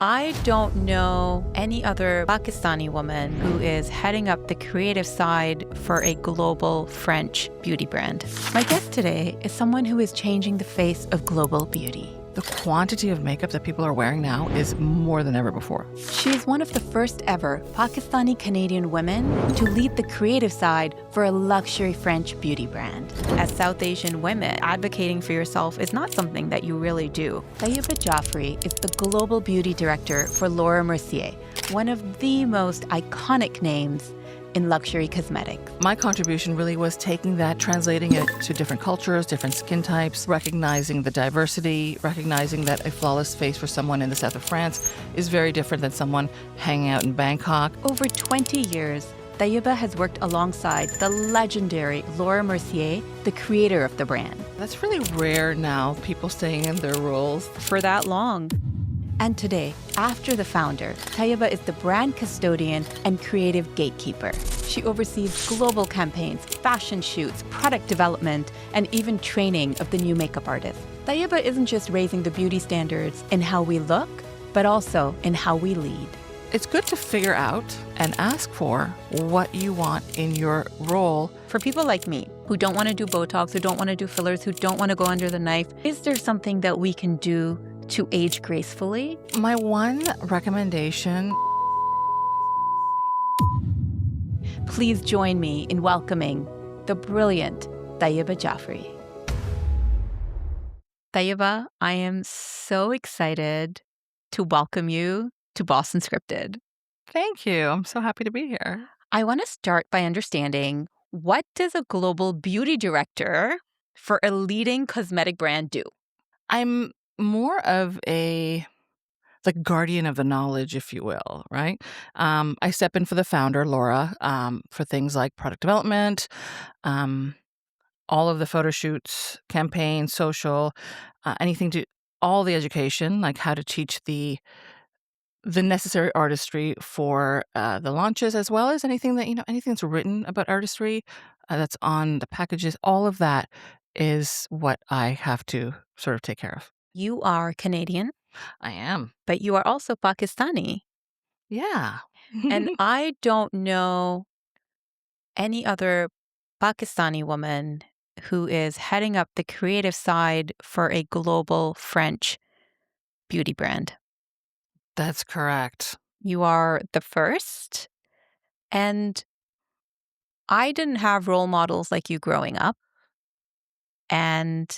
I don't know any other Pakistani woman who is heading up the creative side for a global French beauty brand. My guest today is someone who is changing the face of global beauty. The quantity of makeup that people are wearing now is more than ever before. She's one of the first ever Pakistani-Canadian women to lead the creative side for a luxury French beauty brand. As South Asian women, advocating for yourself is not something that you really do. Tayaba Jafri is the global beauty director for Laura Mercier, one of the most iconic names in luxury cosmetics. My contribution really was taking that, translating it to different cultures, different skin types, recognizing the diversity, recognizing that a flawless face for someone in the south of France is very different than someone hanging out in Bangkok. Over 20 years, Tayaba has worked alongside the legendary Laura Mercier, the creator of the brand. That's really rare now, people staying in their roles for that long. And today, after the founder, Tayaba is the brand custodian and creative gatekeeper. She oversees global campaigns, fashion shoots, product development, and even training of the new makeup artists. Tayaba isn't just raising the beauty standards in how we look, but also in how we lead. It's good to figure out and ask for what you want in your role. For people like me, who don't want to do Botox, who don't want to do fillers, who don't want to go under the knife, is there something that we can do to age gracefully? My one recommendation. Please join me in welcoming the brilliant Tayaba Jafri. Tayaba, I am so excited to welcome you to Boss Unscripted. Thank you. I'm so happy to be here. I want to start by understanding, what does a global beauty director for a leading cosmetic brand do? I'm more of a guardian of the knowledge, if you will, right? I step in for the founder, Laura, for things like product development, all of the photo shoots, campaigns, social, all the education, like how to teach the necessary artistry for the launches, as well as anything that's written about artistry, that's on the packages. All of that is what I have to sort of take care of. You are Canadian. I am. But you are also Pakistani. Yeah. And I don't know any other Pakistani woman who is heading up the creative side for a global French beauty brand. That's correct. You are the first. And I didn't have role models like you growing up. And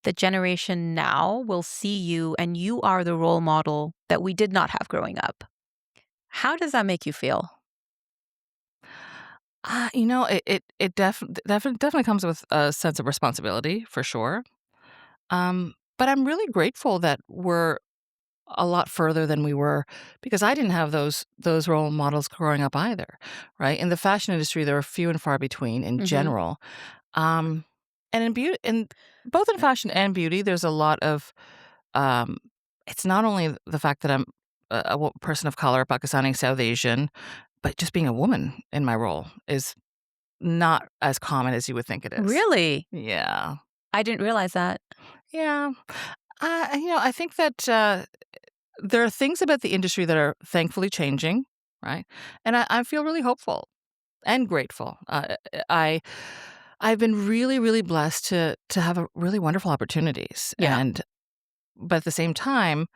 the generation now will see you, and you are the role model that we did not have growing up. How does that make you feel? It definitely comes with a sense of responsibility, for sure. But I'm really grateful that we're a lot further than we were, because I didn't have those role models growing up either, right? In the fashion industry, there are few and far between in general. And in beauty, both in fashion and beauty, there's a lot of, it's not only the fact that I'm a person of color, Pakistani, South Asian, but just being a woman in my role is not as common as you would think it is. Really? Yeah. I didn't realize that. Yeah. I think that there are things about the industry that are thankfully changing, right? And I feel really hopeful and grateful. I've been really, really blessed to have really wonderful opportunities. Yeah. But at the same time,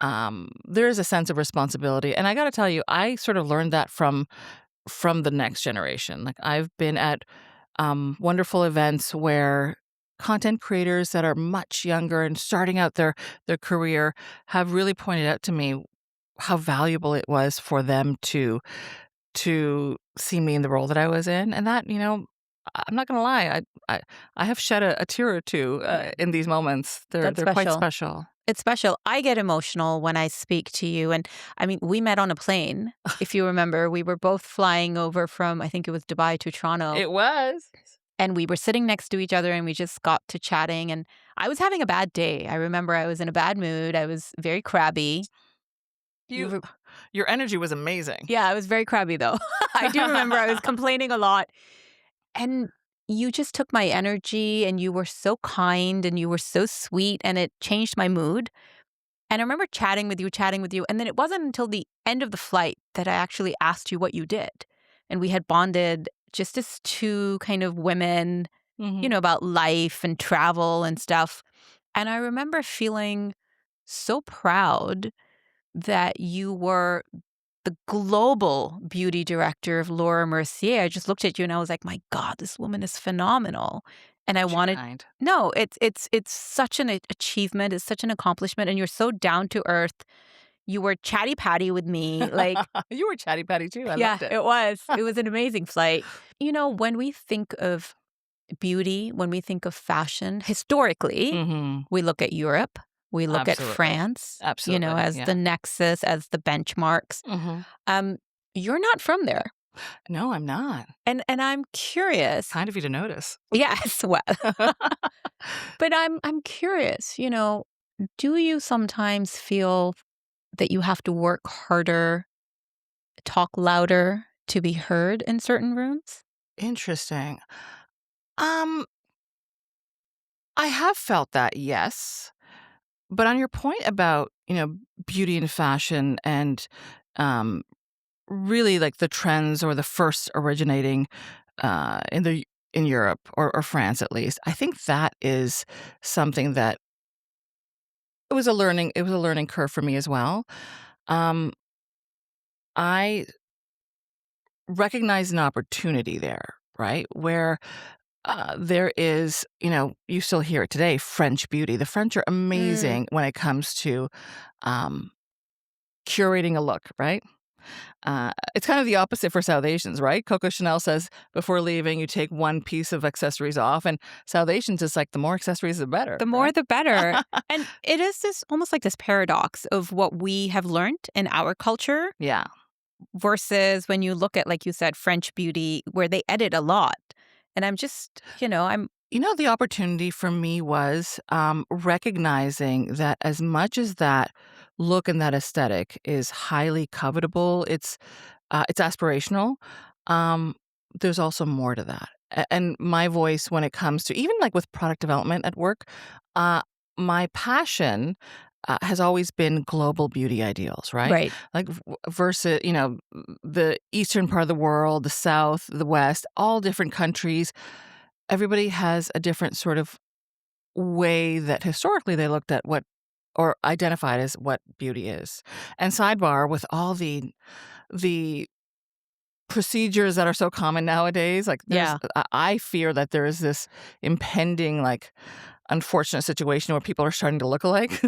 there is a sense of responsibility. And I got to tell you, I sort of learned that from the next generation. Like, I've been at wonderful events where content creators that are much younger and starting out their career have really pointed out to me how valuable it was for them to see me in the role that I was in. And that, I'm not going to lie, I have shed a tear or two in these moments. They're quite special. It's special. I get emotional when I speak to you. And I mean, we met on a plane. If you remember, we were both flying over from, I think it was Dubai to Toronto. It was. And we were sitting next to each other, and we just got to chatting. And I was having a bad day. I remember I was in a bad mood. I was very crabby. Your energy was amazing. Yeah, I was very crabby, though. I do remember I was complaining a lot. And you just took my energy, and you were so kind, and you were so sweet, and it changed my mood. And I remember chatting with you. And then it wasn't until the end of the flight that I actually asked you what you did. And we had bonded just as two kind of women, Mhm. about life and travel and stuff. And I remember feeling so proud that you were the global beauty director of Laura Mercier. I just looked at you and I was like, my God, this woman is phenomenal. And I Too wanted, kind. no, it's such an achievement. It's such an accomplishment. And you're so down to earth. You were chatty patty with me. Like, You were chatty patty too. I yeah, loved it. it was. It was an amazing flight. When we think of beauty, when we think of fashion, historically, Mhm. we look at Europe, we look at Absolutely. France, Absolutely. as the Yeah. nexus, as the benchmarks. Mhm. Um, you're not from there. No, I'm not. And I'm curious. Kind of you to notice. Yes, well, but I'm curious, do you sometimes feel that you have to work harder, talk louder to be heard in certain rooms? Interesting. Um, I have felt that, yes. But on your point about, beauty and fashion and, um, really, like, the trends or the first originating, in Europe or France at least, I think that is something that it was a learning curve for me as well. Um, I recognize an opportunity there, right? Where, there is, you still hear it today, French beauty. The French are Mm. amazing when it comes to, um, curating a look, right? It's kind of the opposite for South Asians, right? Coco Chanel says before leaving, you take one piece of accessories off, and South Asians is like the more accessories, the better, The more right? the better. And it is this almost like this paradox of what we have learned in our culture Yeah. versus when you look at, like you said, French beauty, where they edit a lot. And I'm just, I'm The opportunity for me was recognizing that as much as that look and that aesthetic is highly covetable, it's aspirational. Um, there's also more to that. And my voice when it comes to even like with product development at work, uh, my passion has always been global beauty ideals, right? right. Like versus, the eastern part of the world, the south, the west, all different countries. Everybody has a different sort of way that historically they looked at what or identified as what beauty is. And sidebar with all the procedures that are so common nowadays, like Yeah. I fear that there is this impending, like, unfortunate situation where people are starting to look alike,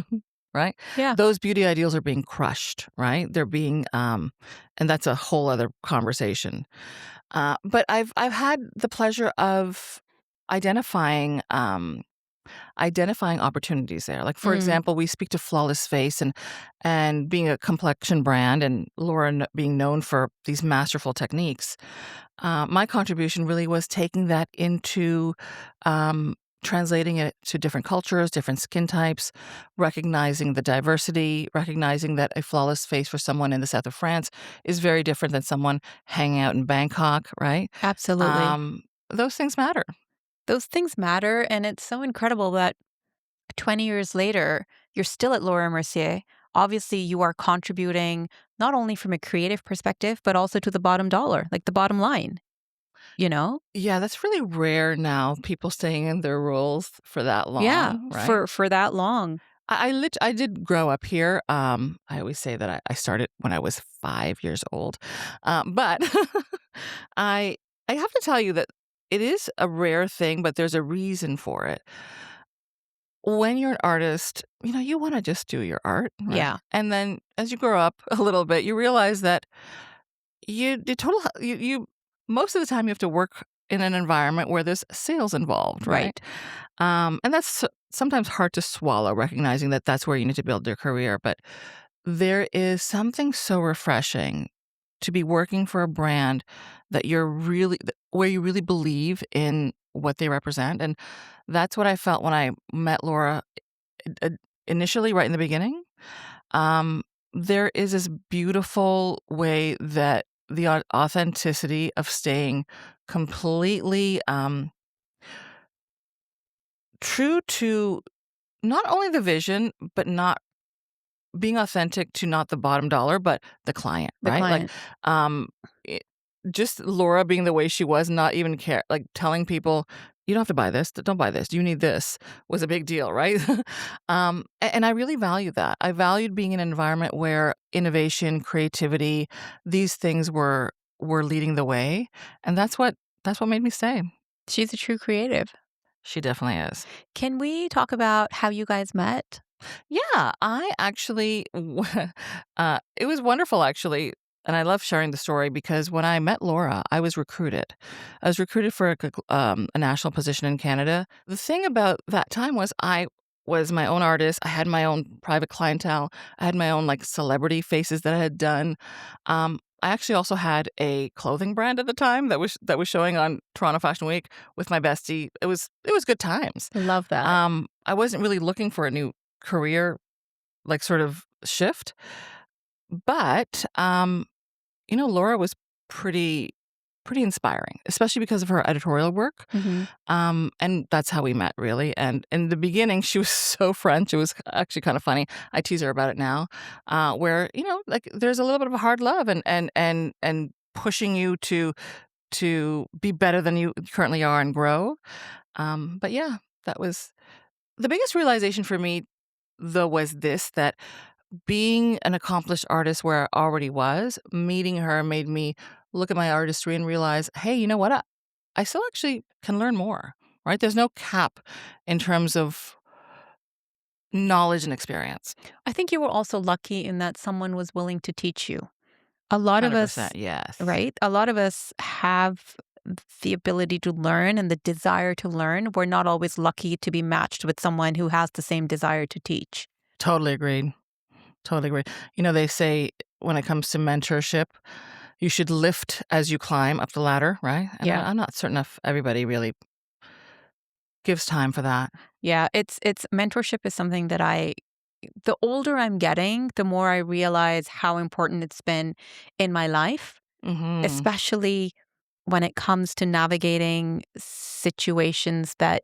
right? Yeah. Those beauty ideals are being crushed, right? They're being, and that's a whole other conversation. But I've had the pleasure of identifying, identifying opportunities there. Like, for Mm. example, we speak to Flawless Face and being a complexion brand and Laura being known for these masterful techniques. My contribution really was taking that into translating it to different cultures, different skin types, recognizing the diversity, recognizing that a flawless face for someone in the south of France is very different than someone hanging out in Bangkok, right? Absolutely. Um, those things matter. Those things matter. And it's so incredible that 20 years later, you're still at Laura Mercier. Obviously, you are contributing not only from a creative perspective, but also to the bottom dollar, like the bottom line, you know? Yeah, that's really rare now, people staying in their roles for that Yeah, long, right? for that long. I did grow up here. I always say that I started when I was 5 years old. But I I have to tell you that it is a rare thing, but there's a reason for it. When you're an artist, you wanna just do your art, right? Yeah, And then as you grow up a little bit, you realize that you most of the time you have to work in an environment where there's sales involved, right? right. And that's sometimes hard to swallow, recognizing that that's where you need to build your career. But there is something so refreshing to be working for a brand that where you really believe in what they represent. And that's what I felt when I met Laura uh, initially, right in the beginning. Um, there is this beautiful way that the authenticity of staying completely true to not only the vision, but not being authentic to not the bottom dollar, but the client, The right? Like, client. um, it, just Laura being the way she was, not even care, like telling people, you don't have to buy this, don't buy this, you need this, was a big deal, right? And I really value that. I valued being in an environment where innovation, creativity, these things were leading the way, and that's what made me stay. She's a true creative. She definitely is. Can we talk about how you guys met? Yeah, I actually, it was wonderful actually. And I love sharing the story because when I met Laura, I was recruited. I was recruited for a national position in Canada. The thing about that time was I was my own artist. I had my own private clientele. I had my own like celebrity faces that I had done. I actually also had a clothing brand at the time that was showing on Toronto Fashion Week with my bestie. It was good times. Love that. I wasn't really looking for a new career, like, sort of shift, but, Laura was pretty inspiring, especially because of her editorial work, Mhm. and that's how we met, really, and in the beginning, she was so French, it was actually kinda funny. I tease her about it now, where, like, there's a little bit of a hard love and pushing you to be better than you currently are and grow, but yeah, that was the biggest realization for me, though, was this, that being an accomplished artist where I already was, meeting her made me look at my artistry and realize, hey, you know what? I still actually can learn more, right? There's no cap in terms of knowledge and experience. I think you were also lucky in that someone was willing to teach you. A lot of us, 100%, yes. right? A lot of us have the ability to learn and the desire to learn. We're not always lucky to be matched with someone who has the same desire to teach. Totally agreed. Totally agree. They say when it comes to mentorship, you should lift as you climb up the ladder, right? And Yeah. I'm not certain if everybody really gives time for that. Yeah, it's mentorship is something that the older I'm getting, the more I realize how important it's been in my life, Hmm. especially when it comes to navigating situations that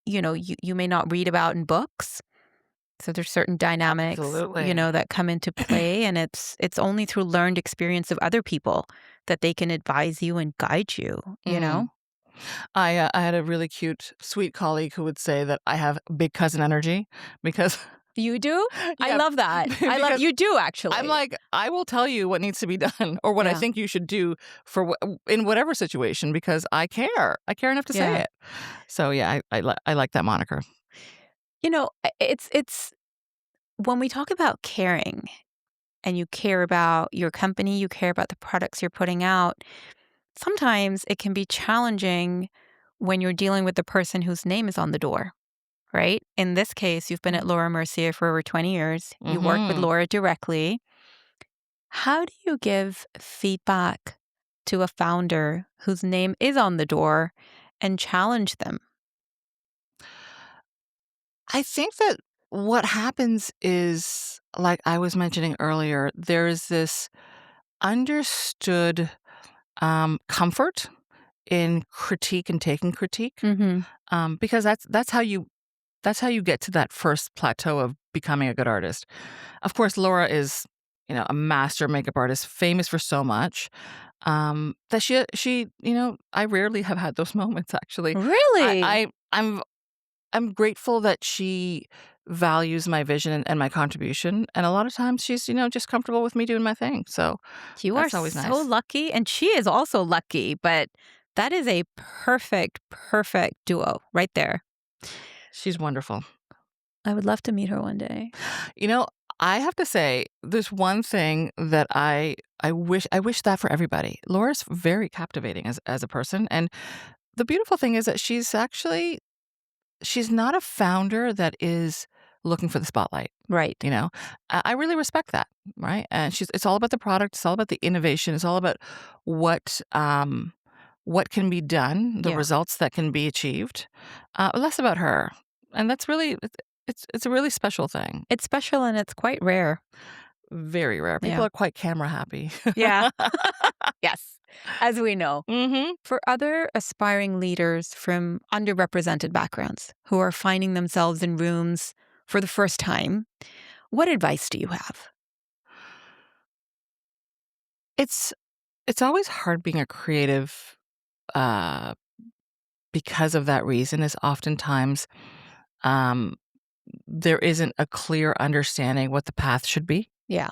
you may not read about in books. So there's certain dynamics, Absolutely. that come into play, and it's only through learned experience of other people that they can advise you and guide you, you Mhm. know? I had a really cute, sweet colleague who would say that I have big cousin energy because You do? I yeah, love that. I love because you do I'm actually. like, I will tell you what needs to be done or what I Yeah. think you should do for in whatever situation because I care. I care enough to say Yeah. it. So yeah, I like that moniker. It's when we talk about caring and you care about your company, you care about the products you're putting out, sometimes it can be challenging when you're dealing with the person whose name is on the door, right? In this case, you've been at Laura Mercier for over 20 years. You work with Mhm. Laura directly. How do you give feedback to a founder whose name is on the door and challenge them? I think that what happens is, like I was mentioning earlier, there is this understood comfort in critique and taking critique, Mhm. because that's how you get to that first plateau of becoming a good artist. Of course, Laura is, a master makeup artist, famous for so much, that she, I rarely have had those moments actually. I, Really? I I'm grateful that she values my vision and my contribution, and a lot of times she's, just comfortable with me doing my thing. So You are that's always so nice. lucky, and she is also lucky, but that is a perfect, perfect duo right there. She's wonderful. I would love to meet her one day. You know, I have to say, there's one thing that I wish that for everybody. Laura's very captivating as a person, and the beautiful thing is that she's not a founder that is looking for the spotlight. Right. I really respect that, right? And it's all about the product, it's all about the innovation, it's all about what what can be done, the Yeah. results that can be achieved, less about her, and that's really it's a really special thing. It's special and it's quite rare. Very rare. People Yeah. are quite camera happy. Yeah. Yes. As we know. Mhm. For other aspiring leaders from underrepresented backgrounds who are finding themselves in rooms for the first time, What advice do you have? It's always hard being a creative, uh, because of that reason is oftentimes, um, there isn't a clear understanding what the path should be. Yeah.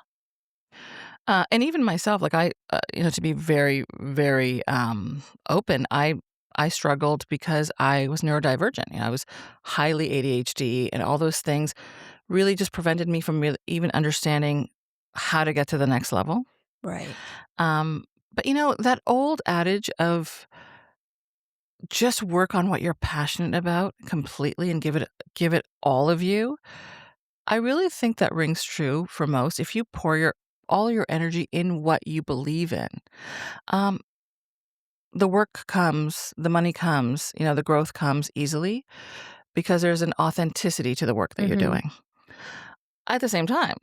And even myself, like to be very, very open, I struggled because I was neurodivergent. I was highly ADHD, and all those things really just prevented me from really even understanding how to get to the next level. Right. But that old adage of just work on what you're passionate about completely and give it all of you. I really think that rings true for most. If you pour all your energy in what you believe in, um, the work comes, the money comes, the growth comes easily because there's an authenticity to the work that you're Mhm. doing. At the same time,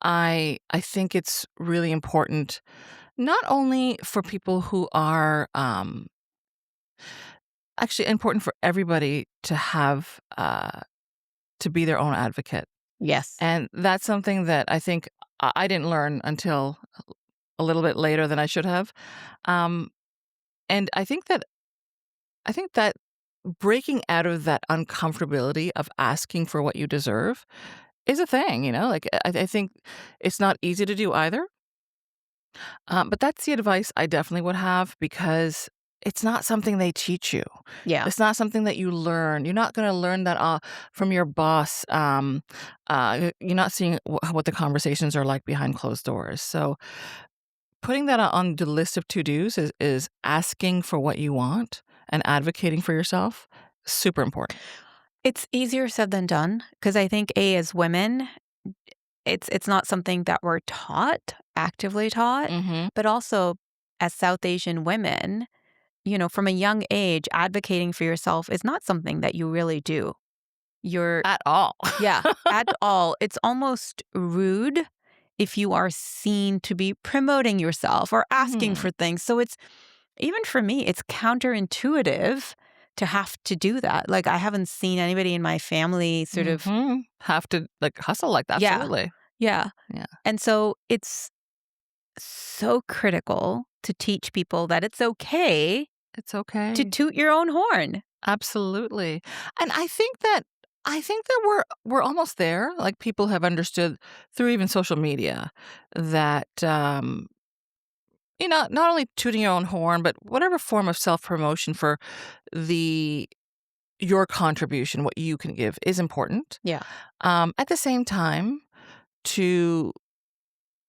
I think it's really important not only for people who are actually important for everybody to have to be their own advocate. Yes. And that's something that I think I didn't learn until a little bit later than I should have. Um, and I think that breaking out of that uncomfortability of asking for what you deserve is a thing. Like I think it's not easy to do either. But that's the advice I definitely would have because it's not something they teach you. Yeah. It's not something that you learn. You're not going to learn that from your boss. You're not seeing what the conversations are like behind closed doors. So putting that on the list of to-dos is asking for what you want and advocating for yourself. Super important. It's easier said than done because I think as women, it's not something that we're taught, actively taught, Mm-hmm. but also as South Asian women, from a young age, advocating for yourself is not something that you really do. You're At all. Yeah, at all. It's almost rude if you are seen to be promoting yourself or asking Mhm. for things. So it's even for me, it's counterintuitive to have to do that. Like I haven't seen anybody in my family sort of Mhm. Have to like hustle like that. yeah. Absolutely. Yeah. Yeah. And so it's so critical to teach people that it's okay It's to okay. toot your own horn. Absolutely. And I think that we're almost there. Like people have understood through even social media that not only tooting your own horn, but whatever form of self-promotion for the your contribution, what you can give is important. Yeah. At the same time, to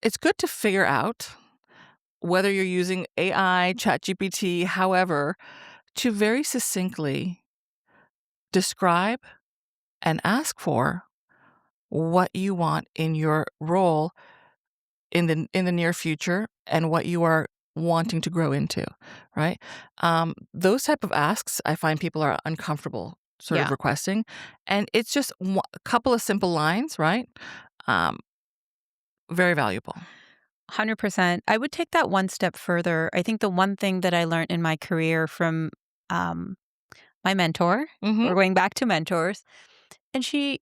it's good to figure out whether you're using AI, ChatGPT, however, to very succinctly describe and ask for what you want in your role in the near future and what you are wanting to grow into, right? Those type of asks, I find people are uncomfortable sort of Yeah. requesting, and it's just a couple of simple lines, right? Um, Very valuable. 100%. I would take that one step further. I think the one thing that I learned in my career from um, my mentor, Mm-hmm. we're going back to mentors, and she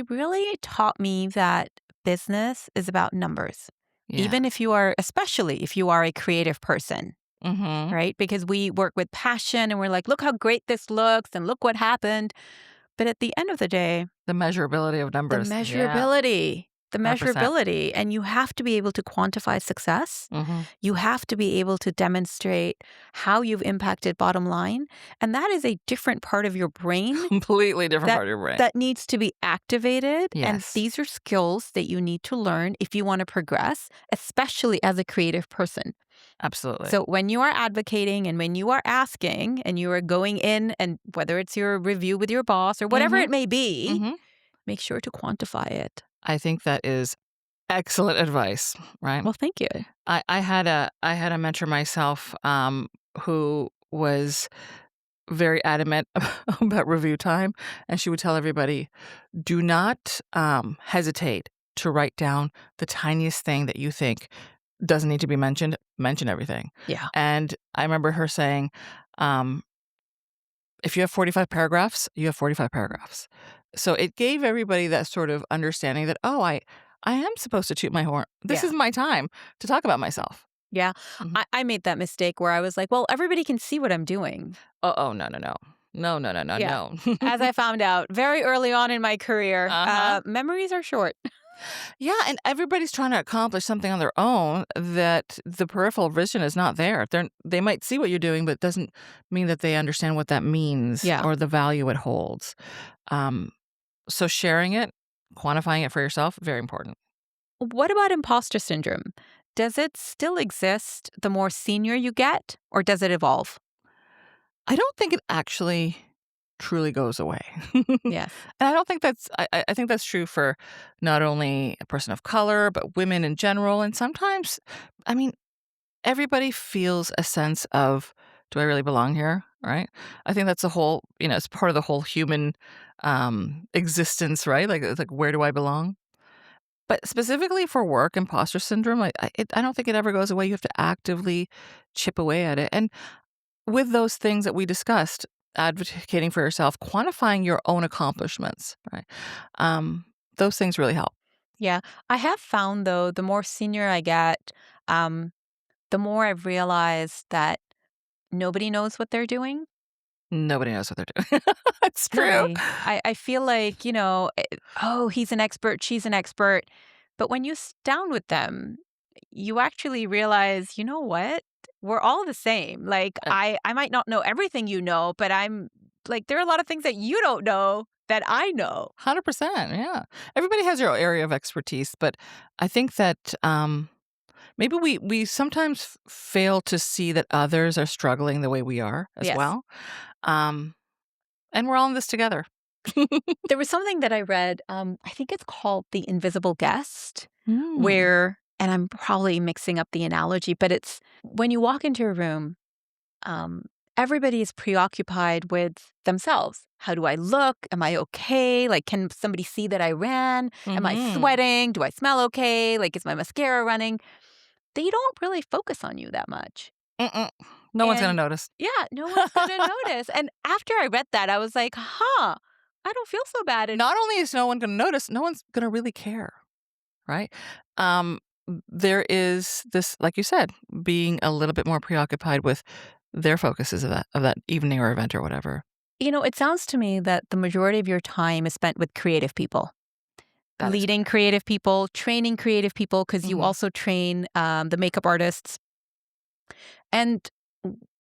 really taught me that business is about numbers. Yeah. Even especially if you are a creative person, Mm-hmm. right? Because we work with passion and we're like, look how great this looks and look what happened. But at the end of the day, The measurability of the numbers. Yeah. measurability, the 100%. measurability, and you have to be able to quantify success. Mm-hmm. You have to be able to demonstrate how you've impacted bottom line. And that is a different part of your brain Completely different that part of your brain. that needs to be activated. And Yes. these are skills that you need to learn if you want to progress, especially as a creative person. Absolutely. So when you are advocating and when you are asking and you are going in, and whether it's your review with your boss or whatever Mm-hmm. it may be, Mm-hmm. make sure to quantify it. I think that is excellent advice, right? Well, thank you. I had a mentor myself, who was very adamant about review time, and she would tell everybody, "Do not hesitate to write down the tiniest thing that you think doesn't need to be mentioned. Mention everything." Yeah. And I remember her saying, "If you have 45 paragraphs, you have 45 paragraphs. So it gave everybody that sort of understanding that, oh, I am supposed to toot my horn. This Yeah. is my time to talk about myself. Yeah. Mhm. I made that mistake where I was like, well, everybody can see what I'm doing. Oh, no, no, no. No, no, no, no, Yeah. no. As I found out very early on in my career, Uh-huh. memories are short. Yeah, and everybody's trying to accomplish something on their own that the peripheral vision is not there. They might see what you're doing, but it doesn't mean that they understand what that means Yeah. or the value it holds. Um, so sharing it, quantifying it for yourself, very important. What about imposter syndrome? Does it still exist the more senior you get, or does it evolve? I don't think it actually truly goes away. And Yes. I don't think I think that's true for not only a person of color, but women in general. And sometimes, I mean, everybody feels a sense of, do I really belong here? Right? I think that's a whole, it's part of the whole human existence, right? Like, it's like, where do I belong? But specifically for work, imposter syndrome, I don't think it ever goes away. You have to actively chip away at it. And with those things that we discussed, advocating for yourself, quantifying your own accomplishments, right? Um, those things really help. Yeah. I have found, though, the more senior I get, um, the more I've realized that nobody knows what they're doing. Nobody knows what they're doing. It's true. Nobody. I feel like, oh, he's an expert, she's an expert. But when you sit down with them, you actually realize, you know what? We're all the same. Like, Uh, I might not know everything you know, but I'm like, there are a lot of things that you don't know that I know. 100%. Yeah. Everybody has their area of expertise, but I think that maybe we sometimes fail to see that others are struggling the way we are as Yes. well. Um, and we're all in this together. There was something that I read, I think it's called The Invisible Guest, Mm. where, and I'm probably mixing up the analogy, but it's when you walk into a room, um, everybody is preoccupied with themselves. How do I look? Am I okay? Like, can somebody see that I ran? Am I Mhm. sweating? Do I smell okay? Like, is my mascara running? They don't really focus on you that much. Mm-mm. No one's gonna And notice. yeah, no one's going to notice. And after I read that, I was like, huh, I don't feel so bad. And Not only is no one gonna notice, no one's gonna really care, right? Um, there is this, like you said, being a little bit more preoccupied with their focuses of that evening or event or whatever. it sounds to me that the majority of your time is spent with creative people, That is leading correct. creative people, training creative people, because you Mhm. also train the makeup artists. And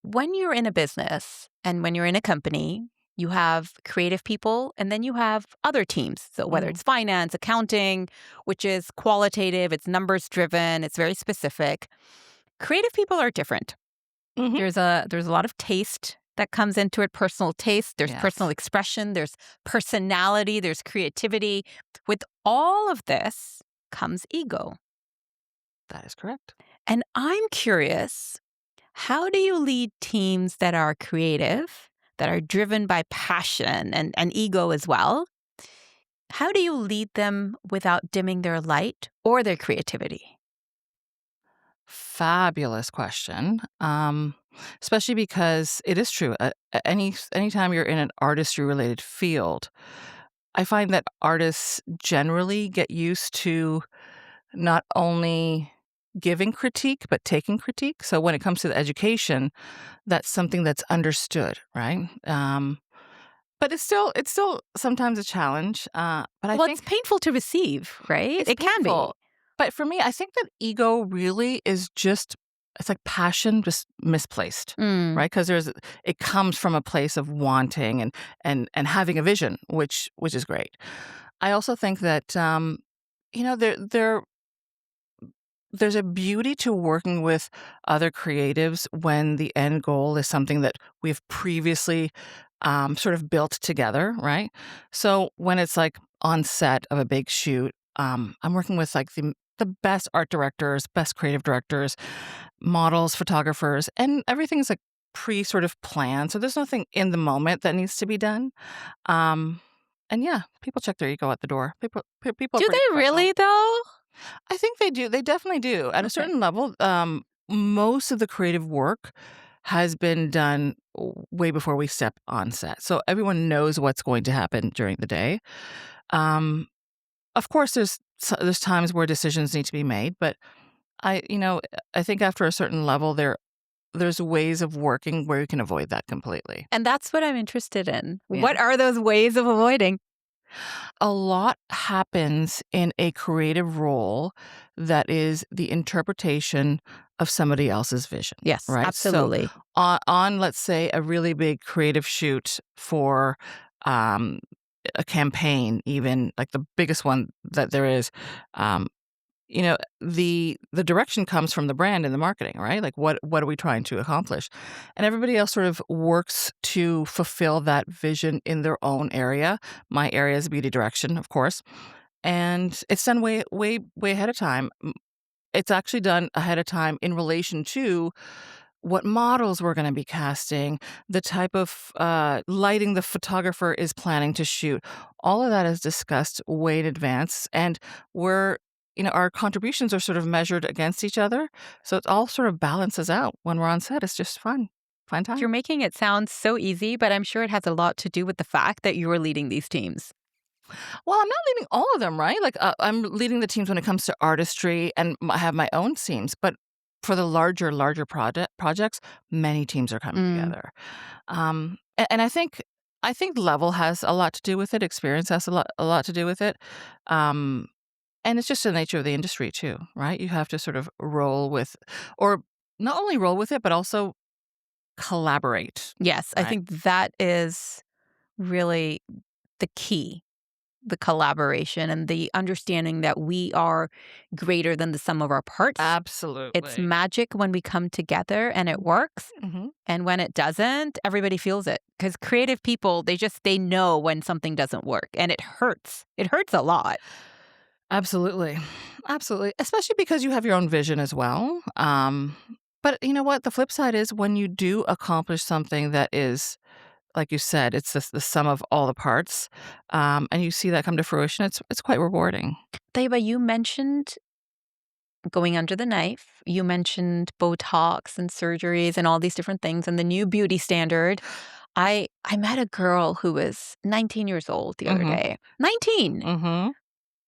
when you're in a business and when you're in a company, you have creative people and then you have other teams. So whether Mhm. it's finance, accounting, which is qualitative, it's numbers driven, it's very specific. Creative people are different. Mhm. There's a lot of taste that comes into it, personal taste, there's personal Yes, expression, there's personality, there's creativity. With all of this comes ego. that is correct. And I'm curious, how do you lead teams that are creative, that are driven by passion and ego as well? How do you lead them without dimming their light or their creativity? Fabulous question. Especially because it is true. Anytime you're in an artistry related field, I find that artists generally get used to not only giving critique but taking critique. So when it comes to the education, that's something that's understood, right? But it's still sometimes a challenge. But I Well, it's think painful to receive, right? it's It can be. painful. But for me, I think that ego really is just, it's like passion just misplaced, Mm. right? Because it comes from a place of wanting and having a vision, which is great. I also think that there's a beauty to working with other creatives when the end goal is something that we've previously sort of built together, right? So when it's like on set of a big shoot, I'm working with like the best art directors, best creative directors, models, photographers, and everything's like pre sort of planned. So there's nothing in the moment that needs to be done. Um, and yeah, people check their ego at the door. People are Do pretty they professional. really, though? I think they do. They definitely do. At a Okay. certain level, most of the creative work has been done way before we step on set. So everyone knows what's going to happen during the day. Um, of course, there's times where decisions need to be made, but I think after a certain level, there's ways of working where you can avoid that completely. And that's what I'm interested in. Yeah. What are those ways of avoiding? A lot happens in a creative role that is the interpretation of somebody else's vision. Yes, Right? absolutely. So on let's say a really big creative shoot for um, a campaign, even like the biggest one that there is, um, the direction comes from the brand and the marketing, right? Like what are we trying to accomplish? And everybody else sort of works to fulfill that vision in their own area. My area is beauty direction, of course. And it's done way, way, way ahead of time. It's actually done ahead of time in relation to what models we're going to be casting, the type of lighting the photographer is planning to shoot. All of that is discussed way in advance, and our contributions are sort of measured against each other, so it all sort of balances out when we're on set. It's just fun time. You're making it sound so easy, but I'm sure it has a lot to do with the fact that you are leading these teams. Well, I'm not leading all of them, right? Like I'm leading the teams when it comes to artistry, and I have my own teams, but for the larger projects, many teams are coming together. And I think level has a lot to do with it. Experience has a lot to do with it. And it's just the nature of the industry too, right? You have to sort of roll with, or not only roll with it, but also collaborate. Yes, I Right. think that is really the key, the collaboration and the understanding that we are greater than the sum of our parts. Absolutely. It's magic when we come together and it works. Mhm. And when it doesn't, everybody feels it. Because creative people, they know when something doesn't work, and it hurts. It hurts a lot. Absolutely. Absolutely. Especially because you have your own vision as well. But you know what? The flip side is when you do accomplish something that is, like you said, it's the sum of all the parts, and you see that come to fruition, it's quite rewarding. Tayaba, you mentioned going under the knife. You mentioned Botox and surgeries and all these different things and the new beauty standard. I met a girl who was 19 years old the other Mhm. day. 19! Mhm.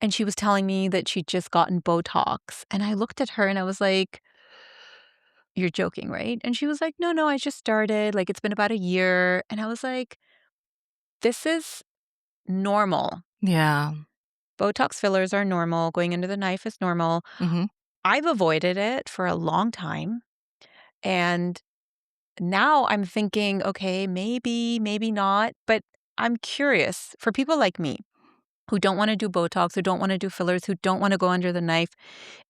And she was telling me that she'd just gotten Botox. And I looked at her and I was like, "You're joking, right?" And she was like, "No, no, I just started. Like, it's been about a year." And I was like, "This is normal. Yeah. Botox fillers are normal. Going under the knife is normal." Mhm. I've avoided it for a long time. And now I'm thinking, okay, maybe not. But I'm curious for people like me who don't want to do Botox, who don't want to do fillers, who don't want to go under the knife.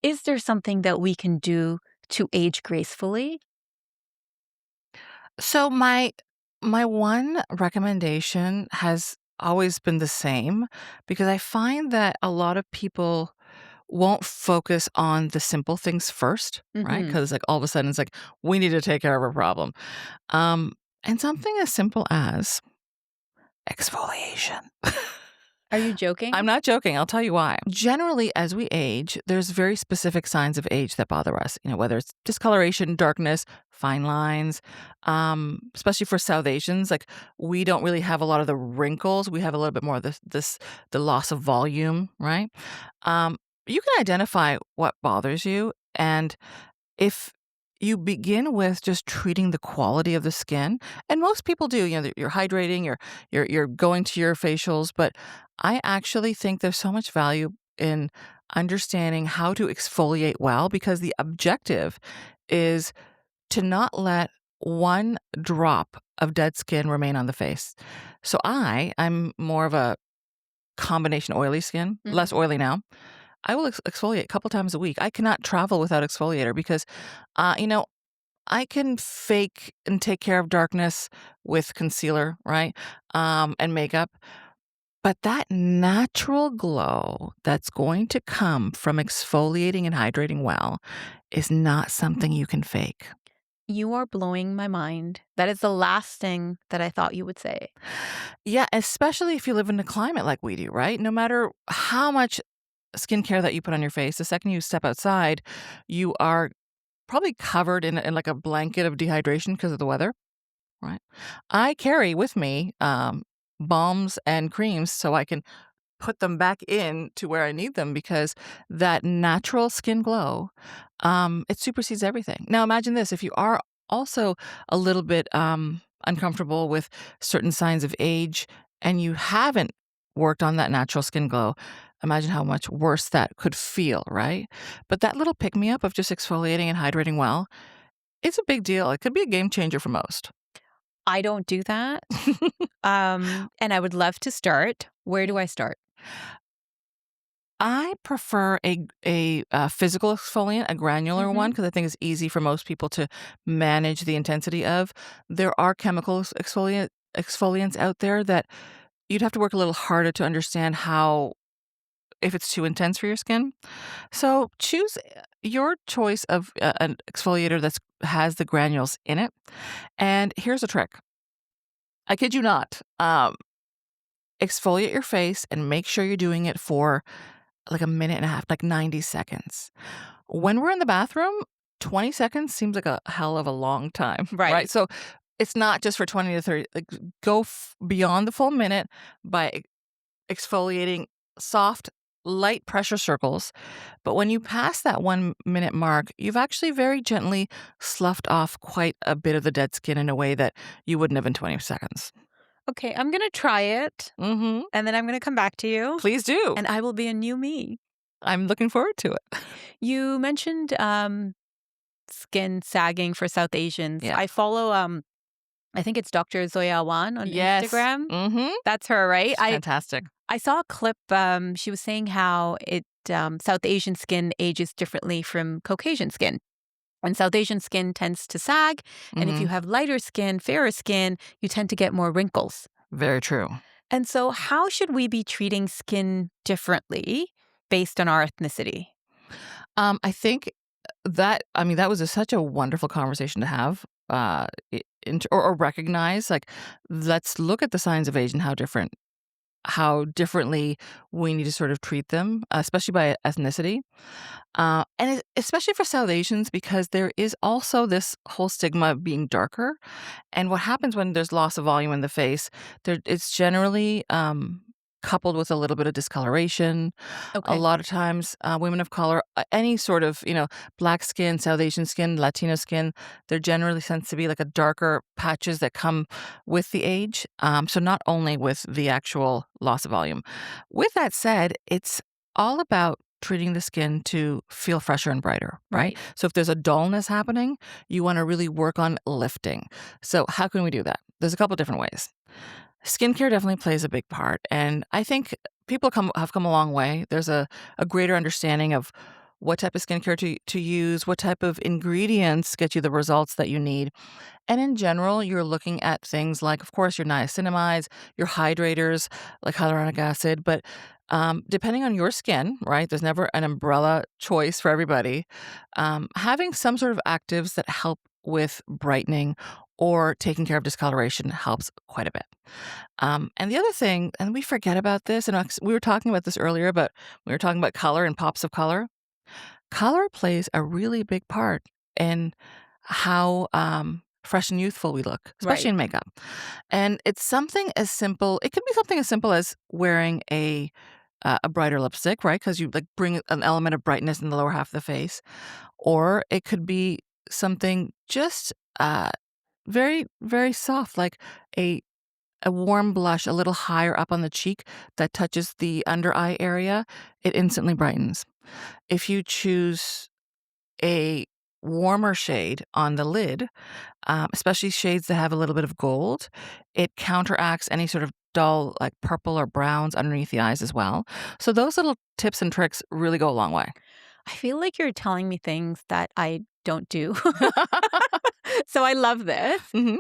Is there something that we can do to age gracefully? So my one recommendation has always been the same, because I find that a lot of people won't focus on the simple things first, right? Mhm. Because like all of a sudden it's like we need to take care of a problem, and something as simple as exfoliation. Are you joking? I'm not joking. I'll tell you why. Generally, as we age, there's very specific signs of age that bother us. Whether it's discoloration, darkness, fine lines, especially for South Asians. Like we don't really have a lot of the wrinkles. We have a little bit more of the loss of volume, right? You can identify what bothers you, and if you begin with just treating the quality of the skin, and most people do, you're hydrating, you're going to your facials, but I actually think there's so much value in understanding how to exfoliate well, because the objective is to not let one drop of dead skin remain on the face. So I'm more of a combination oily skin, less oily now. I will exfoliate a couple times a week. I cannot travel without exfoliator because, you know, I can fake and take care of darkness with concealer, right? And makeup. But that natural glow that's going to come from exfoliating and hydrating well is not something you can fake. You are blowing my mind. That is the last thing that I thought you would say. Yeah, especially if you live in a climate like we do, right? No matter how much skincare that you put on your face, the second you step outside, you are probably covered in like a blanket of dehydration because of the weather, right? I carry with me balms and creams so I can put them back in to where I need them because that natural skin glow, it supersedes everything. Now imagine this, if you are also a little bit uncomfortable with certain signs of age and you haven't worked on that natural skin glow, imagine how much worse that could feel, right? But that little pick me up of just exfoliating and hydrating well, it's a big deal. It could be a game changer for most. I don't do that. And I would love to start. Where do I start? I prefer a physical exfoliant, a granular one, because I think it's easy for most people to manage the intensity of. There are chemical exfoliants out there that you'd have to work a little harder to understand how if it's too intense for your skin. So choose your choice of an exfoliator that has the granules in it. And here's a trick. I kid you not. Exfoliate your face and make sure you're doing it for like a minute and a half, like 90 seconds. When we're in the bathroom, 20 seconds seems like a hell of a long time, right? So it's not just for 20 to 30, like go beyond the full minute by exfoliating soft, light pressure circles. But when you pass that 1 minute mark, you've actually very gently sloughed off quite a bit of the dead skin in a way that you wouldn't have in 20 seconds. Okay, I'm going to try it. Mm-hmm. And then I'm going to come back to you. Please do. And I will be a new me. I'm looking forward to it. You mentioned skin sagging for South Asians. Yeah. I follow, I think it's Dr. Zoya Wan on Instagram. Mm-hmm. That's her, right? Fantastic. I saw a clip. She was saying how South Asian skin ages differently from Caucasian skin. And South Asian skin tends to sag. And if you have lighter skin, fairer skin, you tend to get more wrinkles. Very true. And so how should we be treating skin differently based on our ethnicity? I think that was such a wonderful conversation to have or recognize. Like, let's look at the signs of age and how differently we need to sort of treat them, especially by ethnicity. And especially for South Asians, because there is also this whole stigma of being darker. And what happens when there's loss of volume in the face, it's generally coupled with a little bit of discoloration. Okay. A lot of times, women of color, any sort of, Black skin, South Asian skin, Latino skin, there generally tends to be like a darker patches that come with the age. So not only with the actual loss of volume. With that said, it's all about treating the skin to feel fresher and brighter, right? So if there's a dullness happening, you want to really work on lifting. So how can we do that? There's a couple different ways. Skincare definitely plays a big part. And I think people have come a long way. There's a greater understanding of what type of skincare to use, what type of ingredients get you the results that you need. And in general, you're looking at things like, of course, your niacinamides, your hydrators, like hyaluronic acid. But depending on your skin, right, there's never an umbrella choice for everybody. Having some sort of actives that help with brightening or taking care of discoloration helps quite a bit. And the other thing, and we forget about this, and we were talking about this earlier, but we were talking about color and pops of color. Color plays a really big part in how fresh and youthful we look, especially in makeup. And it's something as simple, it could be something as simple as wearing a brighter lipstick, right? Because you like bring an element of brightness in the lower half of the face. Or it could be something just very, very soft, like a warm blush a little higher up on the cheek that touches the under eye area. It instantly brightens. If you choose a warmer shade on the lid, especially shades that have a little bit of gold, it counteracts any sort of dull, like purple or browns underneath the eyes as well. So those little tips and tricks really go a long way. I feel like you're telling me things that I don't do. So I love this. Mm-hmm.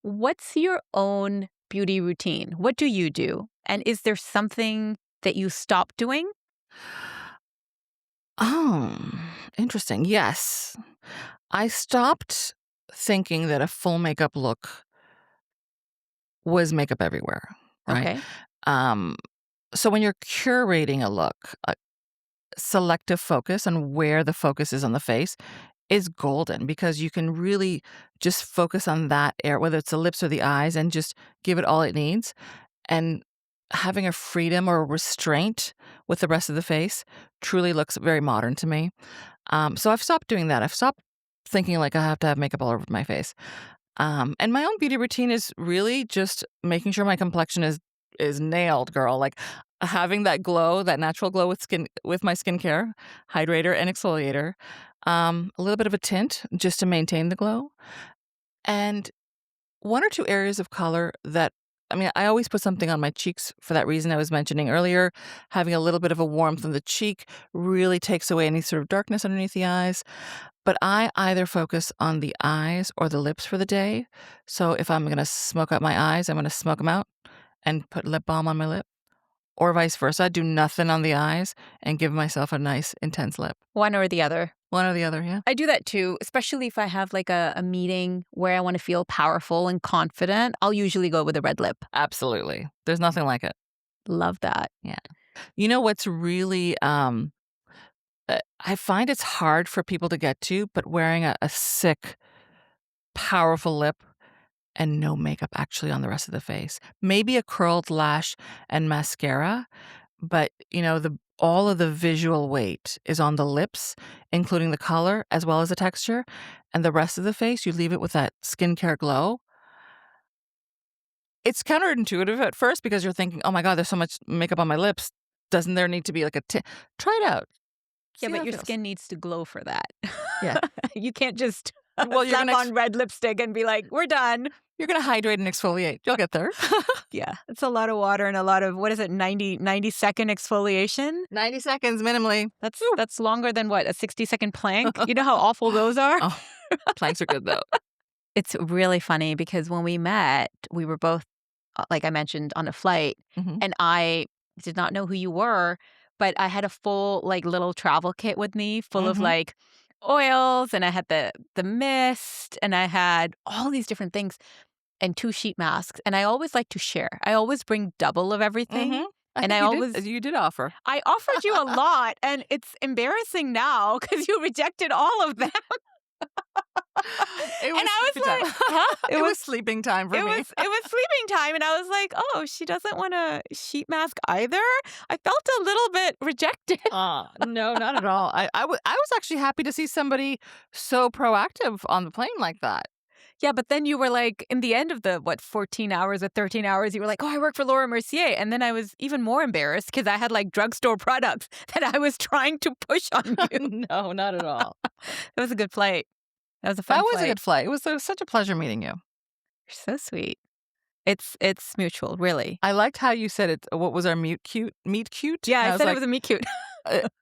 What's your own beauty routine? What do you do? And is there something that you stopped doing? Oh, interesting. Yes. I stopped thinking that a full makeup look was makeup everywhere, right? Okay. So when you're curating a look, selective focus on where the focus is on the face is golden because you can really just focus on that area, whether it's the lips or the eyes, and just give it all it needs. And having a freedom or a restraint with the rest of the face truly looks very modern to me. So I've stopped doing that. I've stopped thinking like I have to have makeup all over my face. And my own beauty routine is really just making sure my complexion is nailed, girl. Like having that glow, that natural glow with my skincare, hydrator and exfoliator. A little bit of a tint just to maintain the glow, and one or two areas of color that I mean, I always put something on my cheeks for that reason I was mentioning earlier. Having a little bit of a warmth on the cheek really takes away any sort of darkness underneath the eyes. But I either focus on the eyes or the lips for the day. So if I'm going to smoke out my eyes, I'm going to smoke them out and put lip balm on my lip, or vice versa. Do nothing on the eyes and give myself a nice, intense lip. One or the other. One or the other, yeah. I do that too, especially if I have like a meeting where I want to feel powerful and confident. I'll usually go with a red lip. Absolutely. There's nothing like it. Love that. Yeah. You know what's really, I find it's hard for people to get to, but wearing a sick, powerful lip and no makeup actually on the rest of the face. Maybe a curled lash and mascara, but all of the visual weight is on the lips, including the color as well as the texture, and the rest of the face, you leave it with that skincare glow. It's counterintuitive at first because you're thinking, oh my God, there's so much makeup on my lips. Doesn't there need to be like a tint? Try it out. Yeah, See but how it your feels. skin needs to glow for that. Yeah. You can't just Well, slap on red lipstick and be like, we're done. You're going to hydrate and exfoliate. You'll get there. Yeah, it's a lot of water and a lot of, 90-second exfoliation? 90 seconds minimally. That's longer than what, a 60-second plank? You know how awful those are? Oh, planks are good though. It's really funny because when we met, we were both, like I mentioned, on a flight, Mhm. and I did not know who you were, but I had a full like little travel kit with me full of Mhm. like oils, and I had the mist, and I had all these different things, and 2 sheet masks, and I always like to share. I always bring double of everything. Mhm. And You did offer. I offered you a lot, and it's embarrassing now because you rejected all of them. It was And I was sleeping time. like, huh? It was sleeping time for It me. was sleeping time, and I was like, oh, she doesn't want a sheet mask either. I felt a little bit rejected. No, not at all. I was actually happy to see somebody so proactive on the plane like that. Yeah, but then you were like, in the end of the 14 hours or 13 hours, you were like, oh, I work for Laura Mercier, and then I was even more embarrassed because I had like drugstore products that I was trying to push on you. No, not at all. It was a good flight. That was a fun That was flight. a good flight. It was such a pleasure meeting you. You're so sweet. It's mutual, really. I liked how you said it. What was our meet cute? Yeah, I said like, it was a meet cute.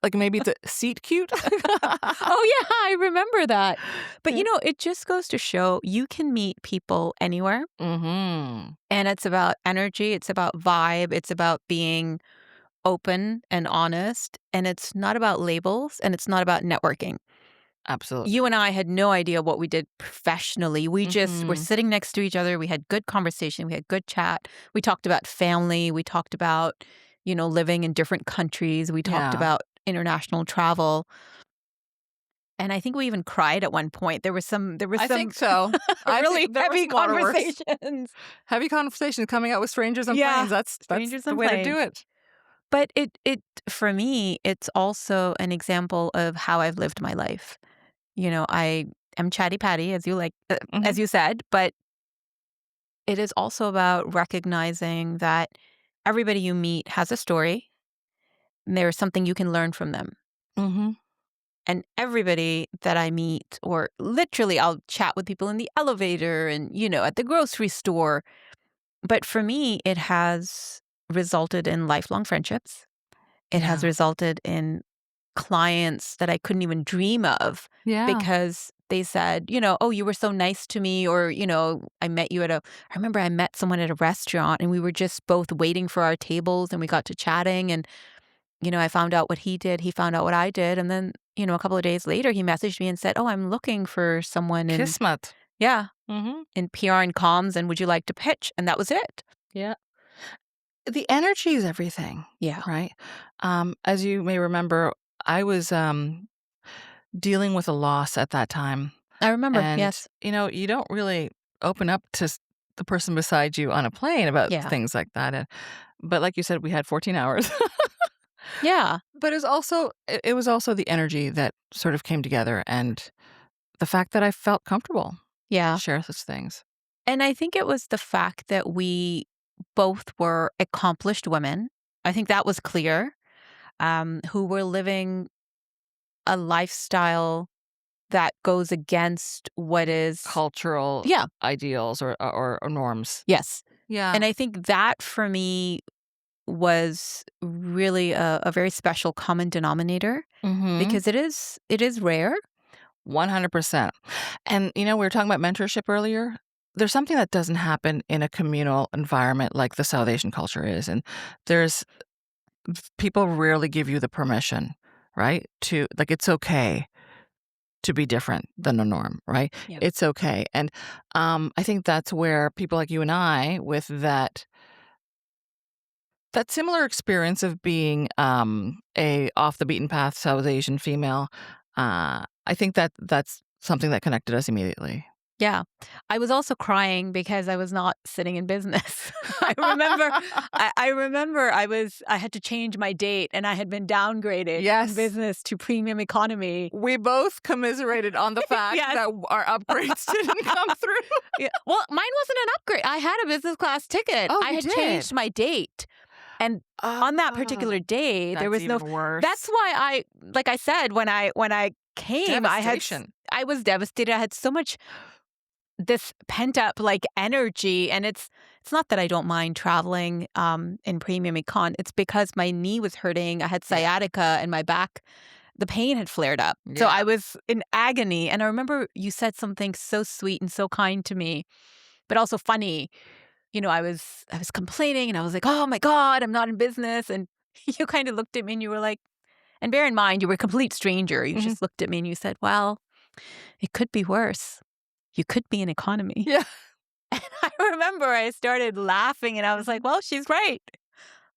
like maybe it's a seat cute. Oh, yeah, I remember that. But, it just goes to show you can meet people anywhere. Mm-hmm. And it's about energy. It's about vibe. It's about being open and honest. And it's not about labels, and it's not about networking. Absolutely. You and I had no idea what we did professionally. We just were Mhm. sitting next to each other. We had good conversation. We had good chat. We talked about family. We talked about, living in different countries. We talked Yeah. about international travel. And I think we even cried at one point. There was some I think so. really think there was heavy waterworks. conversations. Heavy conversations coming out with strangers on Yeah, planes. That's strangers the on way to do planes. it. But it for me, it's also an example of how I've lived my life. I am chatty patty, as you Mhm. as you said, but it is also about recognizing that everybody you meet has a story, and there's something you can learn from them. Mm-hmm. And everybody that I meet, or literally I'll chat with people in the elevator and, at the grocery store. But for me, it has resulted in lifelong friendships. It has Yeah. resulted in clients that I couldn't even dream of Yeah. because they said, oh, you were so nice to me, or, I met you I remember I met someone at a restaurant, and we were just both waiting for our tables, and we got to chatting, and, I found out what he did, he found out what I did, and then, a couple of days later, he messaged me and said, oh, I'm looking for someone in, Kismet. yeah, Mm-hmm. in PR and comms, and would you like to pitch? And that was it. Yeah. The energy is everything. Yeah. Right. As you may remember, I was dealing with a loss at that time. I remember, And, yes. you don't really open up to the person beside you on a plane about Yeah. things like that. But like you said, we had 14 hours. Yeah. But it was also the energy that sort of came together and the fact that I felt comfortable to Yeah. share such things. And I think it was the fact that we both were accomplished women. I think that was clear, who were living a lifestyle that goes against what is. Cultural Yeah. ideals or norms. Yes. Yeah. And I think that for me was really a very special common denominator Mhm. because it is rare. 100%. And, we were talking about mentorship earlier. There's something that doesn't happen in a communal environment like the South Asian culture is, and there's people rarely give you the permission, right? To like, it's okay to be different than the norm, right? Yeah. It's okay. And I think that's where people like you and I, with that similar experience of being a off the beaten path South Asian female, I think that that's something that connected us immediately. Yeah. I was also crying because I was not sitting in business. I remember I had to change my date and I had been downgraded from Yes. business to premium economy. We both commiserated on the fact Yes. that our upgrades didn't come through. Yeah. Well, mine wasn't an upgrade. I had a business class ticket. Oh, I you had did? changed my date. And on that particular day, there That's was no. even worse. That's why like I said, when I came, Devastation. I was devastated. I had so much this pent up like energy, and it's not that I don't mind traveling in premium econ. It's because my knee was hurting. I had sciatica and my back, the pain had flared up. So Yeah. I was in agony. And I remember you said something so sweet and so kind to me, but also funny. I was complaining and I was like, "Oh my God, I'm not in business." And you kind of looked at me and you were like, and bear in mind, you were a complete stranger. You Mhm. just looked at me and you said, "Well, it could be worse. You could be in economy." Yeah. And I remember I started laughing and I was like, "Well, she's right.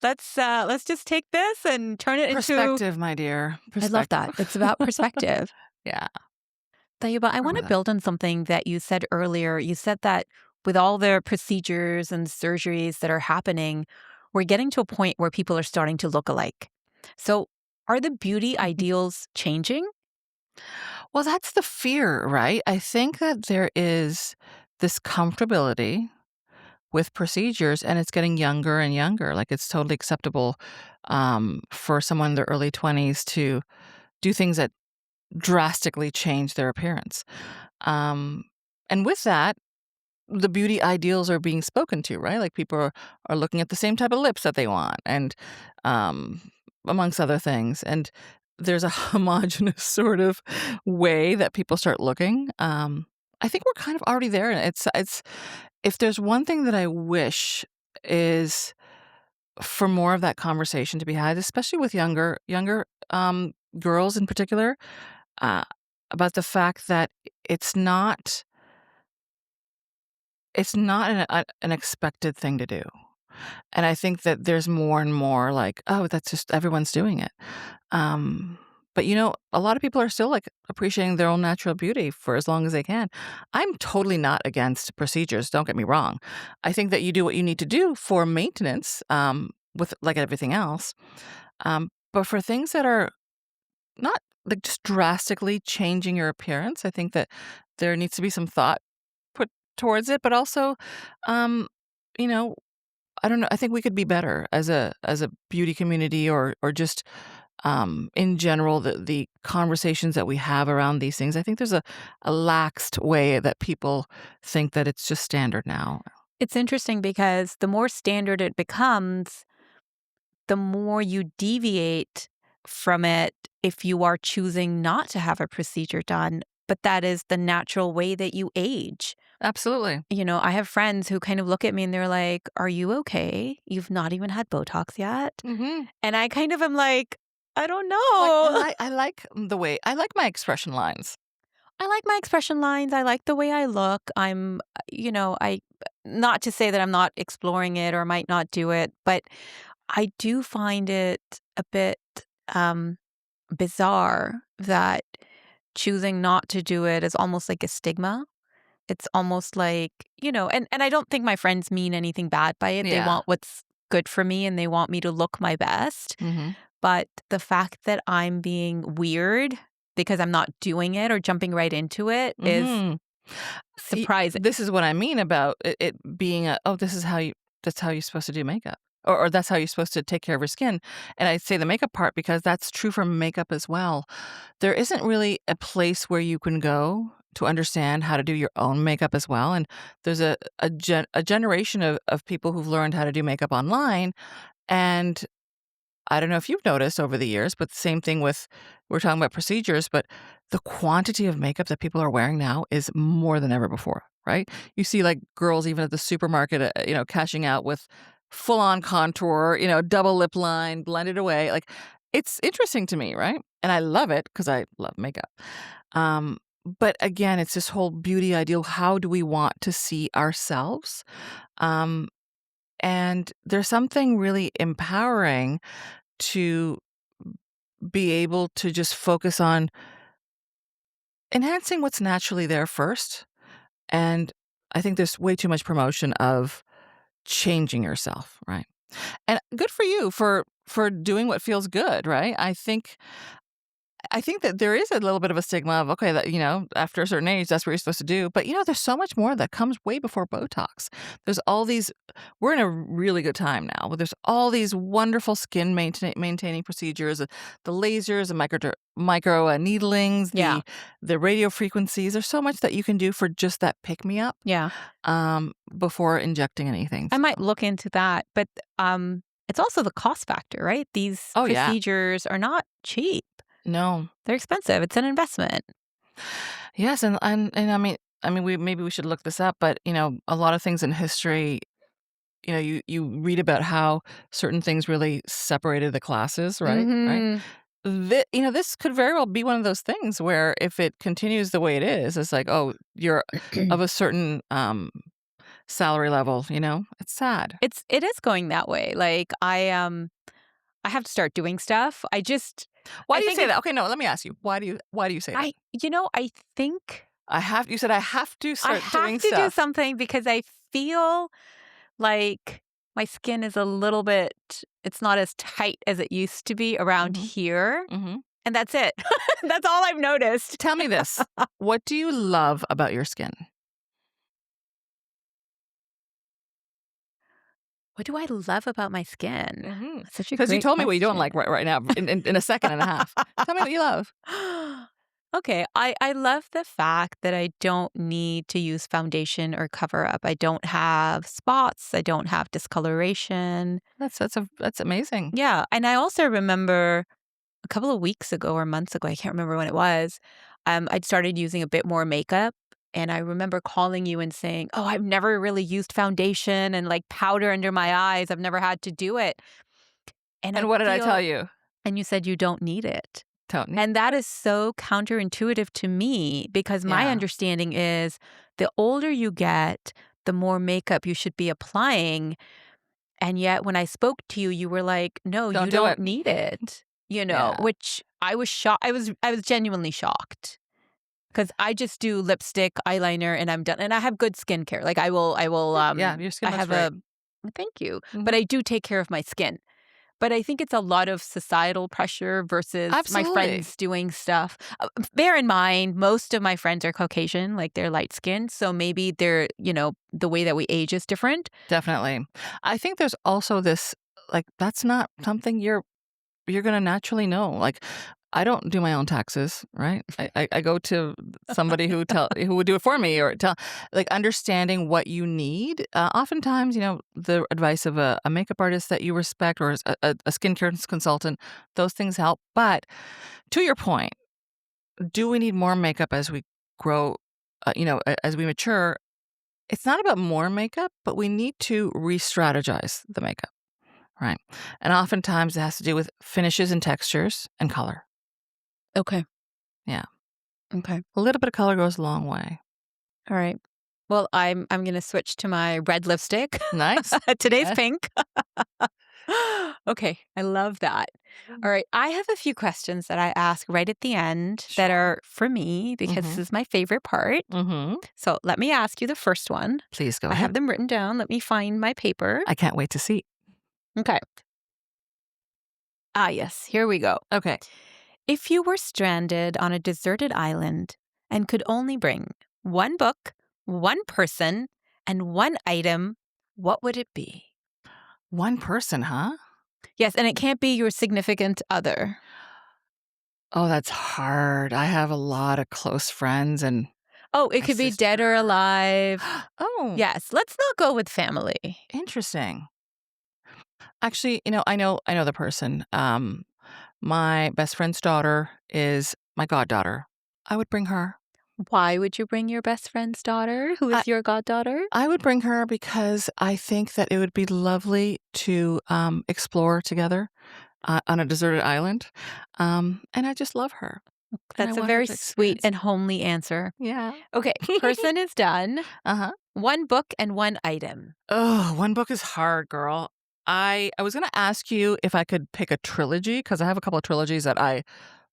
Let's just take this and turn it into." Perspective, my dear. I love that. It's about perspective. Yeah. Tayaba, I want to Remember that. build on something that you said earlier. You said that with all the procedures and surgeries that are happening, we're getting to a point where people are starting to look alike. So, are the beauty ideals changing? Well, that's the fear, right? I think that there is this comfortability with procedures, and it's getting younger and younger. Like, it's totally acceptable for someone in their early 20s to do things that drastically change their appearance. Um, and with that, the beauty ideals are being spoken to, right? Like, people are looking at the same type of lips that they want, and um, amongst other things. And there's a homogenous sort of way that people start looking. I think we're kind of already there, and it's if there's one thing that I wish is for more of that conversation to be had, especially with younger girls in particular, uh, about the fact that it's not an expected thing to do. And I think that there's more and more like, oh, that's just everyone's doing it. Um, but a lot of people are still like appreciating their own natural beauty for as long as they can. I'm totally not against procedures. Don't get me wrong. I think that you do what you need to do for maintenance, with like everything else. But for things that are not like just drastically changing your appearance, I think that there needs to be some thought put towards it. But also, um, you know, I don't know. I think we could be better as a beauty community, or just in general, the conversations that we have around these things. I think there's a laxed way that people think that it's just standard now. It's interesting because the more standard it becomes, the more you deviate from it if you are choosing not to have a procedure done. But that is the natural way that you age. Absolutely. I have friends who kind of look at me and they're like, "Are you okay? You've not even had Botox yet." Mm-hmm. And I kind of am like, "I don't know." I like my expression lines. I like my expression lines. I like the way I look. I not to say that I'm not exploring it or might not do it, but I do find it a bit bizarre that choosing not to do it is almost like a stigma. It's almost like, and I don't think my friends mean anything bad by it. They Yeah. want what's good for me and they want me to look my best. Mm-hmm. But the fact that I'm being weird because I'm not doing it or jumping right into it is Mm-hmm. surprising. This is what I mean about it being that's how you're supposed to do makeup. Or that's how you're supposed to take care of your skin. And I say the makeup part because that's true for makeup as well. There isn't really a place where you can go to understand how to do your own makeup as well. And there's a generation of people who've learned how to do makeup online. And I don't know if you've noticed over the years, but the same thing with, we're talking about procedures, but the quantity of makeup that people are wearing now is more than ever before, right? You see like girls even at the supermarket, cashing out with full on contour, double lip line, blended away. Like, it's interesting to me, right? And I love it because I love makeup. But again, it's this whole beauty ideal. How do we want to see ourselves? And there's something really empowering to be able to just focus on enhancing what's naturally there first. And I think there's way too much promotion of changing yourself, right? And good for you for doing what feels good, right? I think that there is a little bit of a stigma of, okay, that, after a certain age, that's what you're supposed to do. But, there's so much more that comes way before Botox. There's all these, we're in a really good time now, but there's all these wonderful skin maintaining procedures, the lasers, the micro needlings, Yeah. the radio frequencies. There's so much that you can do for just that pick-me-up. Yeah. Before injecting anything. I might look into that. But it's also the cost factor, right? These procedures are not cheap. No, they're expensive. It's an investment. Yes, and I mean, we should look this up, but a lot of things in history, you read about how certain things really separated the classes, right? Right. This could very well be one of those things where if it continues the way it is, it's like, oh, you're of a certain salary level. It's sad. It is going that way. Like I have to start doing stuff. Why do you say that? Okay, no, let me ask you. Why do you say that? I think you said I have to start doing stuff. I have to do stuff. something because I feel like my skin is a little bit, it's not as tight as it used to be around here. Mm-hmm. And that's it. That's all I've noticed. Tell me this. What do you love about your skin? What do I love about my skin? That's such a Because you great told me what you don't question. like right now in a second and a half. Tell me what you love. Okay, I love the fact that I don't need to use foundation or cover up. I don't have spots. I don't have discoloration. That's amazing. Yeah, and I also remember a couple of weeks ago or months ago, I can't remember when it was, I'd started using a bit more makeup. And I remember calling you and saying, oh, I've never really used foundation and like powder under my eyes. I've never had to do it. And what did I tell you? And you said you don't need it. Don't need. And that is so counterintuitive to me because my understanding is the older you get, the more makeup you should be applying. And yet when I spoke to you, you were like, no, you don't need it. Which I was shocked. I was genuinely shocked. Because I just do lipstick, eyeliner, and I'm done. And I have good skincare. Like I will. Yeah, your skin looks great. Thank you. But I do take care of my skin. But I think it's a lot of societal pressure versus my friends doing stuff. Bear in mind, most of my friends are Caucasian, like they're light skinned. So maybe they're, the way that we age is different. Definitely. I think there's also this, like, that's not something you're going to naturally know. Like, I don't do my own taxes, right? I go to somebody who would do it for me, or understanding what you need. Oftentimes, the advice of a makeup artist that you respect or a skincare consultant, those things help. But to your point, do we need more makeup as we grow, as we mature? It's not about more makeup, but we need to re-strategize the makeup, right? And oftentimes it has to do with finishes and textures and color. Okay. Yeah. Okay. A little bit of color goes a long way. All right. Well, I'm going to switch to my red lipstick. Nice. Today's pink. Okay, I love that. All right, I have a few questions that I ask right at the end that Sure. are for me because this Mhm. is my favorite part. Mhm. So let me ask you the first one. Please go I have ahead. them written down. Let me find my paper. I can't wait to see. Okay. Ah, yes, here we go. Okay. If you were stranded on a deserted island and could only bring one book, one person, and one item, what would it be? One person, huh? Yes, and it can't be your significant other. Oh, that's hard. I have a lot of close friends and Oh, it my could be dead sister. or alive. Oh, Yes, let's not go with family. interesting. Actually, I know the person. My best friend's daughter is my goddaughter. I would bring her. Why would you bring your best friend's daughter, who I is your goddaughter? I would bring her because I think that it would be lovely to, explore together, on a deserted island, and I just love her, and I That's a want her very to sweet experience and it. homely answer. Yeah. Okay, person is done. Uh-huh. One book and one item. Oh, one book is hard, girl. I was gonna ask you if I could pick a trilogy because I have a couple of trilogies that I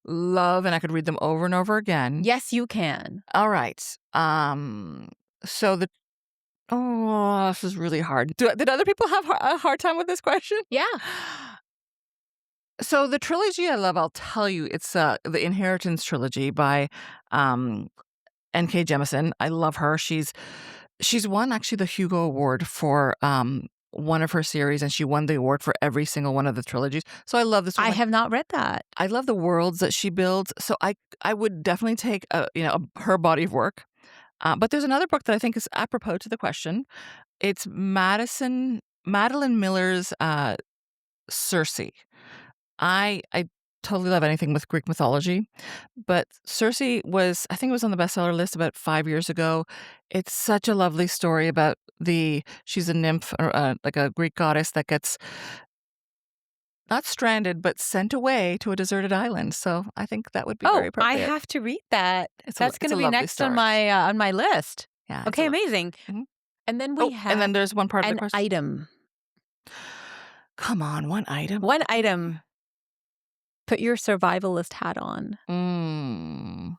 love, and I could read them over and over again. Yes, you can. Alright, so the oh, this is really hard. Did other people have a hard time with this question? Yeah. So the trilogy I love, I'll tell you, it's, the Inheritance trilogy by, um, N.K. Jemisin. I love her. She's won actually the Hugo Award for, one of her series, and she won the award for every single one of the trilogies. So I love this I woman. have not read that. I love the worlds that she builds. So I would definitely take her body of work. But there's another book that I think is apropos to the question. It's Madeline Miller's Circe. I totally love anything with Greek mythology, but Circe I think it was on the bestseller list about 5 years ago. It's such a lovely story about she's a nymph, or, like a Greek goddess that gets not stranded, but sent away to a deserted island, so I think that would be very Oh, I appropriate. have to read that. That's It's going a to be lovely next story. on my list. Yeah, it's a Okay, lo amazing. Mhm. And then we Oh, and then have there's one part of the an question. item. Come on, one item? One item. Put your survivalist hat on. Mm.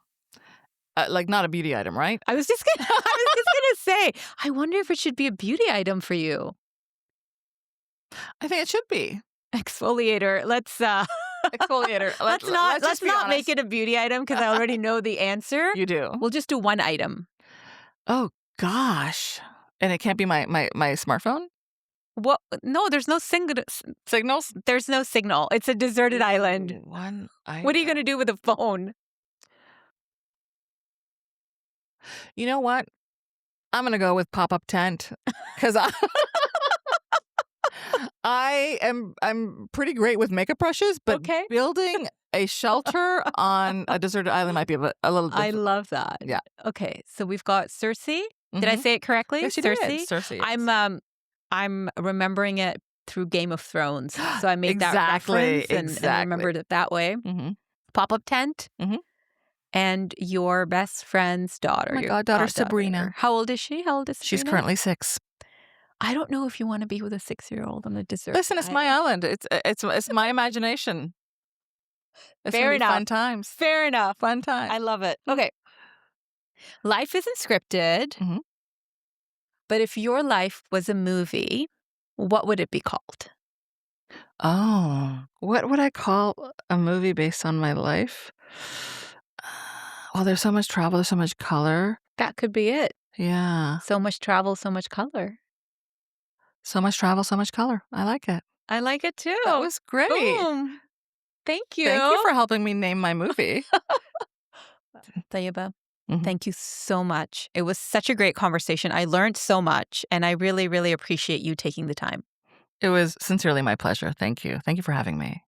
Like, not a beauty item, right? I was just gonna, I was just gonna say, I wonder if it should be a beauty item for you. I think it should be. Exfoliator. Let's Exfoliator. let's Just be not make honest. it a beauty item because I already know the answer. You do? We'll just do one item. Oh, gosh. And it can't be my smartphone? What? No, there's no Signals? There's no signal. It's a deserted island. One item. What are you going to do with a phone? You know what? I'm gonna go with pop-up tent because I'm pretty great with makeup brushes, but Okay. building a shelter on a deserted island might be a little I different. love that. Yeah. Okay, so we've got Circe. Did I Mhm. say it correctly? Yes, you Circe. did. Circe, yes. I'm remembering it through Game of Thrones, so I made that Exactly, reference and remembered it that way. Mhm. Pop-up tent. Mhm. And your best friend's daughter. My your goddaughter, Sabrina. How old is she? How old is Sabrina? She's currently 6. I don't know if you want to be with a 6-year-old on a desert. Listen, it's my island. It's my imagination. It's Fair gonna be enough. fun times. Fair enough. Fun times. I love it. Okay. Life isn't scripted, Mhm. but if your life was a movie, what would it be called? Oh, what would I call a movie based on my life? Well, there's so much travel, there's so much color. That could be it. Yeah. So much travel, so much color. So much travel, so much color. I like it. I like it too. That was great. Boom. Thank you. Thank you for helping me name my movie. Tayaba, Mhm. thank you so much. It was such a great conversation. I learned so much, and I really, really appreciate you taking the time. It was sincerely my pleasure. Thank you. Thank you for having me.